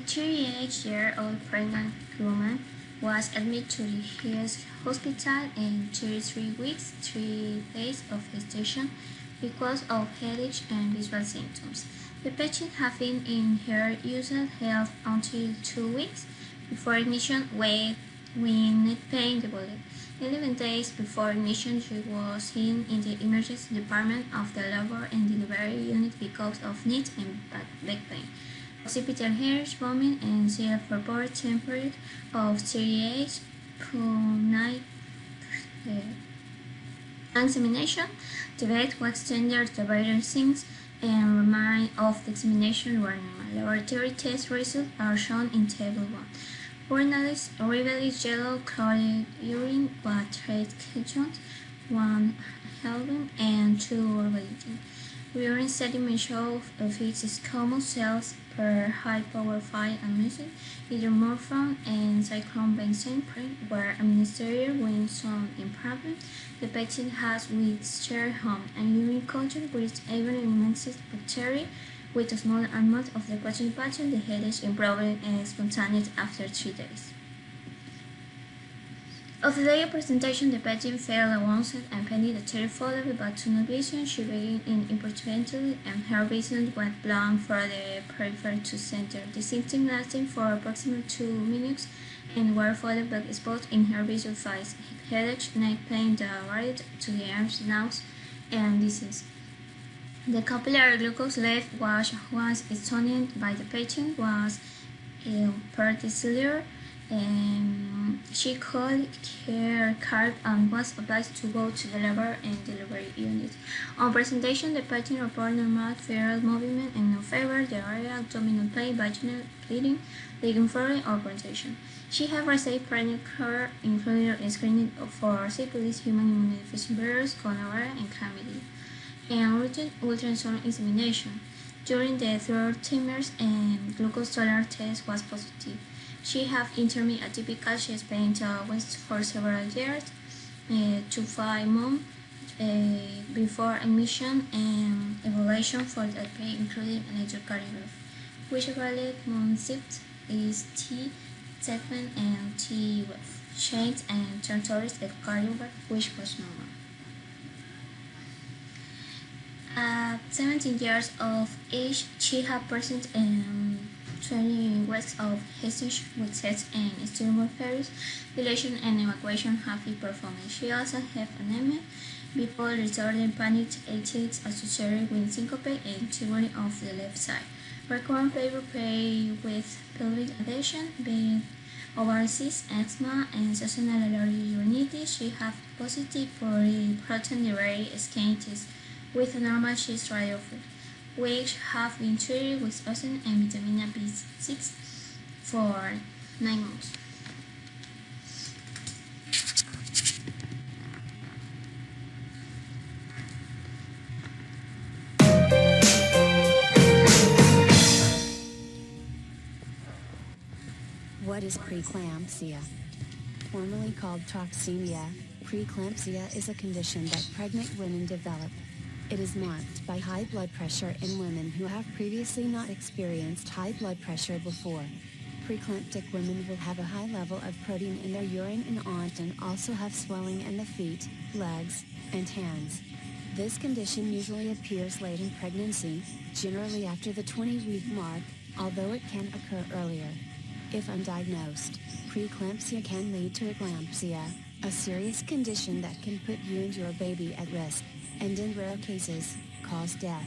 38-year-old pregnant woman was admitted to his hospital in 33 weeks, 3 days of gestation because of headache and visual symptoms. The patient had been in her usual health until 2 weeks before admission with neck pain developed. 11 days before admission, she was seen in the emergency department of the labor and delivery unit because of neck and back pain, occipital hairs, vomiting, and self-reported temperature of 38.9. Examination. The bed was extended to vital signs and remains of the examination were normal. Laboratory test results are shown in Table 1. Journalists revealed yellow colored urine with trace ketons, 1 hemoglobin and 2 bilirubin. Urine sediment shows fixed squamous cells per high-power 5 amino hydromorphone and cyclopentane were administered when some improvement. The patient has with shared home and urine culture with even bacteria with a small amount of the patient patient. The headache improved spontaneously after 3 days. Of the day of presentation, the patient felt onset and pain the third followed by tunnel vision. She began in imperceptibly and her vision went blank for the peripheral to center. The symptoms lasted for approximately 2 minutes and were followed by spots in her visual face, headache, neck pain that varied to the arms, nose, and dizziness. The capillary glucose level was studied by the patient was particular and she called her card and was obliged to go to the labor and delivery unit. On presentation, the patient reported normal feral movement and no fever, diarrhea, abdominal pain, vaginal bleeding, leaking fluid, or presentation. She had received prenatal care, including screening for syphilis, human immunodeficiency virus, gonorrhea, and chlamydia, and routine ultrasound examination. During the third trimester, and glucose tolerance test was positive. She had intermittent atypical chest pain for several years, to 5 months before admission, and evaluation for that pain including electrocardiography, which evaluated Monsipt is T7 and T12, change and territories echocardiography, which was normal. At 17 years of age, she had present 20 weeks of gestation with sex and stillbirth, dilation and evacuation have been performed. She also had anemia, bipolar disorder, panic attacks associated with syncope and trembling of the left side. Recurrent pain with pelvic adhesion, being overseas asthma, and seasonal allergic rhinitis. She had positive for protein derived skin test with a normal chest radiography, which have been treated with oxygen and vitamin B6 for 9 months. What is preeclampsia? Formerly called toxemia, preeclampsia is a condition that pregnant women develop. It is marked by high blood pressure in women who have previously not experienced high blood pressure before. Preeclamptic women will have a high level of protein in their urine and often also have swelling in the feet, legs, and hands. This condition usually appears late in pregnancy, generally after the 20-week mark, although it can occur earlier. If undiagnosed, preeclampsia can lead to eclampsia, a serious condition that can put you and your baby at risk, and in rare cases, cause death.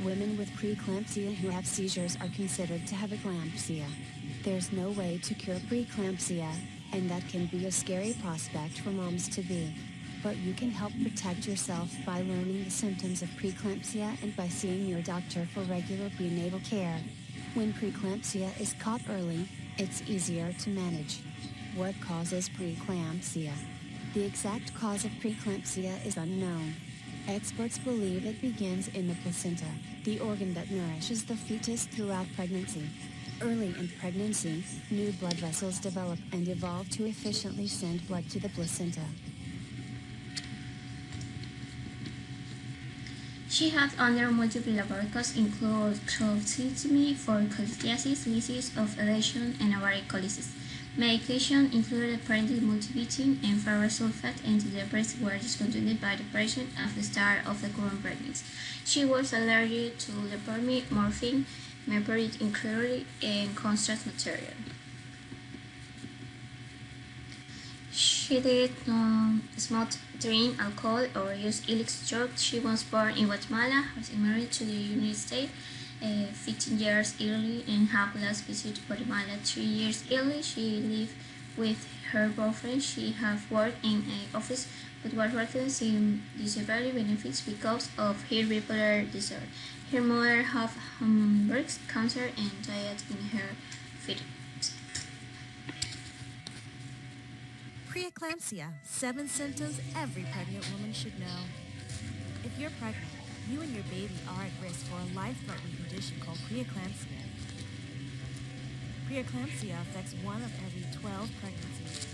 Women with preeclampsia who have seizures are considered to have eclampsia. There's no way to cure preeclampsia, and that can be a scary prospect for moms-to-be. But you can help protect yourself by learning the symptoms of preeclampsia and by seeing your doctor for regular prenatal care. When preeclampsia is caught early, it's easier to manage. What causes preeclampsia? The exact cause of preeclampsia is unknown. Experts believe it begins in the placenta, the organ that nourishes the fetus throughout pregnancy. Early in pregnancy, new blood vessels develop and evolve to efficiently send blood to the placenta. She had under multiple laboratories include clostridium for cholestasis, lysis of elation, and ovarian colitis. Medication included parenteral multivitamin and ferrous sulfate antidepressants were discontinued by the patient at the start of the current pregnancy. She was allergic to loperamide, morphine, meperidine included, and contrast material. She did not smoke, drink alcohol, or use illicit drugs. She was born in Guatemala, was married to the United States 15 years early, and had last visited Guatemala 3 years early. She lived with her boyfriend. She had worked in an office but was receiving disability benefits because of her bipolar disorder. Her mother had breast cancer and died in her 50s. Preeclampsia, 7 symptoms every pregnant woman should know. If you're pregnant, you and your baby are at risk for a life-threatening condition called preeclampsia. Preeclampsia affects 1 of every 12 pregnancies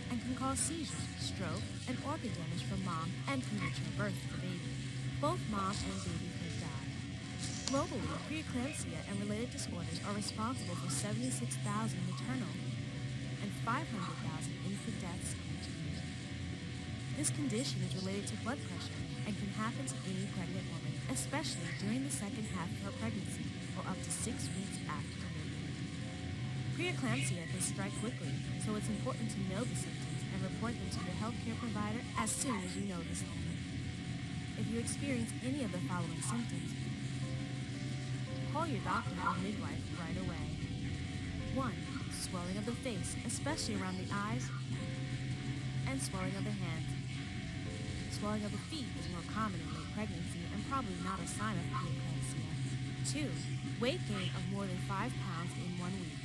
and can cause seizures, stroke, and organ damage for mom and premature birth for baby. Both mom and baby could die. Globally, preeclampsia and related disorders are responsible for 76,000 maternal and 500,000 infant deaths each year. This condition is related to blood pressure and can happen to any pregnant woman, especially during the second half of her pregnancy or up to 6 weeks after delivery. Preeclampsia can strike quickly, so it's important to know the symptoms and report them to your healthcare provider as soon as you notice them. If you experience any of the following symptoms, call your doctor or midwife right away. 1. Swelling of the face, especially around the eyes, and swelling of the hands. Swelling of the feet is more common in late pregnancy and probably not a sign of preeclampsia. 2. Weight gain of more than 5 pounds in 1 week.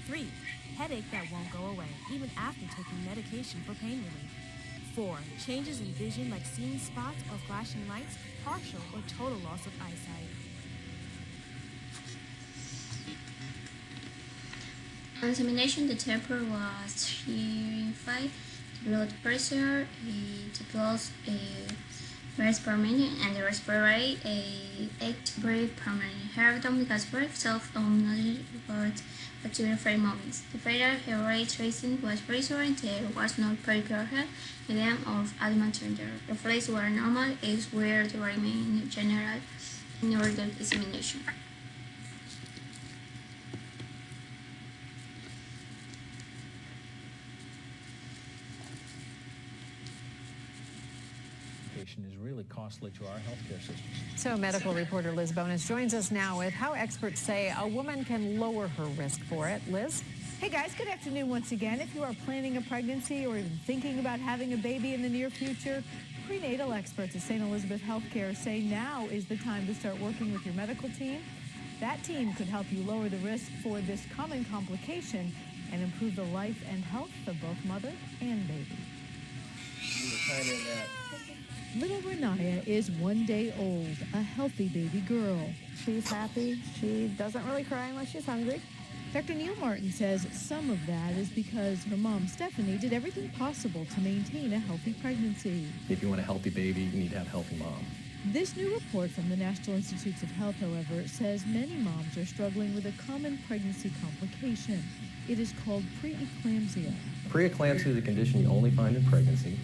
3. Headache that won't go away, even after taking medication for pain relief. 4. Changes in vision like seeing spots or flashing lights, partial or total loss of eyesight. On examination, the temperature was 35, the blood pressure, the pulse breath per minute, and the respiratory rate 8 breaths per minute. Her abdominal breath self-knowledge about activity for moments. The fatal her rate tracing was reassuring. There was no peripheral edema of abdominal tender. The flares were normal, as were the remaining general in order examination. Is really costly to our healthcare system. So medical reporter Liz Bonis joins us now with how experts say a woman can lower her risk for it. Liz? Hey guys, good afternoon once again. If you are planning a pregnancy or even thinking about having a baby in the near future, prenatal experts at St. Elizabeth Healthcare say now is the time to start working with your medical team. That team could help you lower the risk for this common complication and improve the life and health of both mother and baby. You were kind of in that. Little Renaya is 1 day old, a healthy baby girl. She's happy. She doesn't really cry unless she's hungry. Dr. Neil Martin says some of that is because her mom, Stephanie, did everything possible to maintain a healthy pregnancy. If you want a healthy baby, you need to have a healthy mom. This new report from the National Institutes of Health, however, says many moms are struggling with a common pregnancy complication. It is called preeclampsia. Preeclampsia is a condition you only find in pregnancy.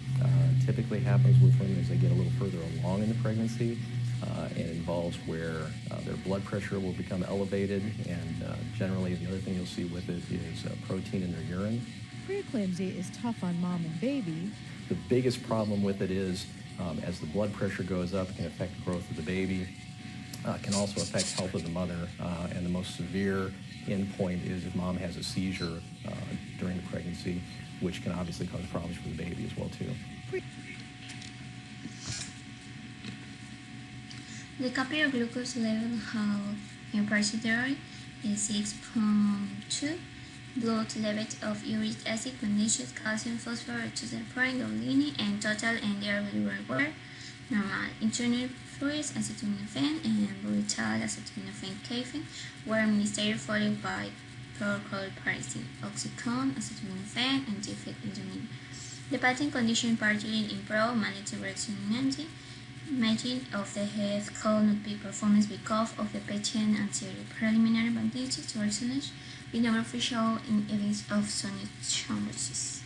Typically happens with women as they get a little further along in the pregnancy. It involves where their blood pressure will become elevated, and generally the other thing you'll see with it is protein in their urine. Preeclampsia is tough on mom and baby. The biggest problem with it is as the blood pressure goes up, it can affect the growth of the baby. Can also affect health of the mother, and the most severe endpoint is if mom has a seizure during the pregnancy, which can obviously cause problems for the baby as well too. The capillary glucose level of your parasitoid is 6.2. Blood levels of uric acid, magnesium, calcium, phosphorus, choline, and total and their were normal. Internal fluids, acetaminophen, and volatile acetaminophen caffeine were administered, followed by prochlorperazine, oxycodone, acetaminophen, and diflunisine. The patent condition partly improves mandatory imaging of the head could not be performed because of the patient anterior preliminary magnetic resonance with no official evidence of sonic changes.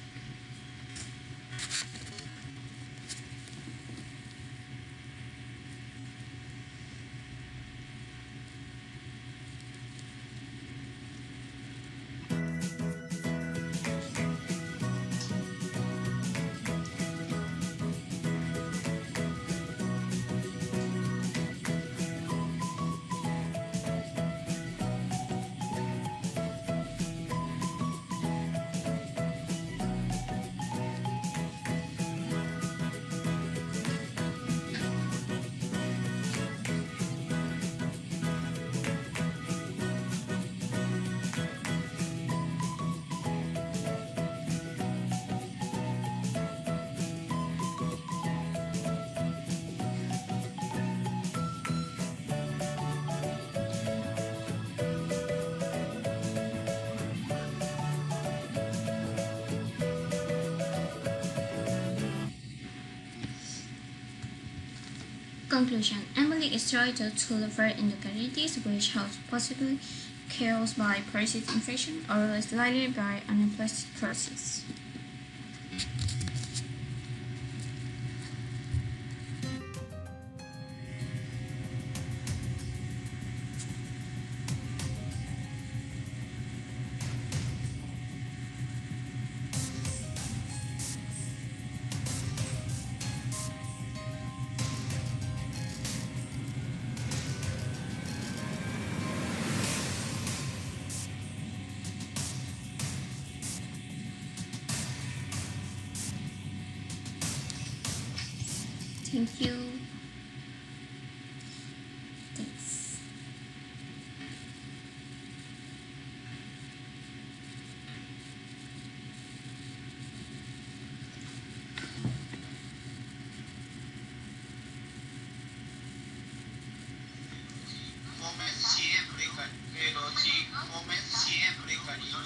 Conclusion. Embolic steroid to liver endocarditis, which has possibly caused by parasite infection or slightly by anaplastic process. Thank you. Thanks. Come sempre, però sì, come sempre carinito,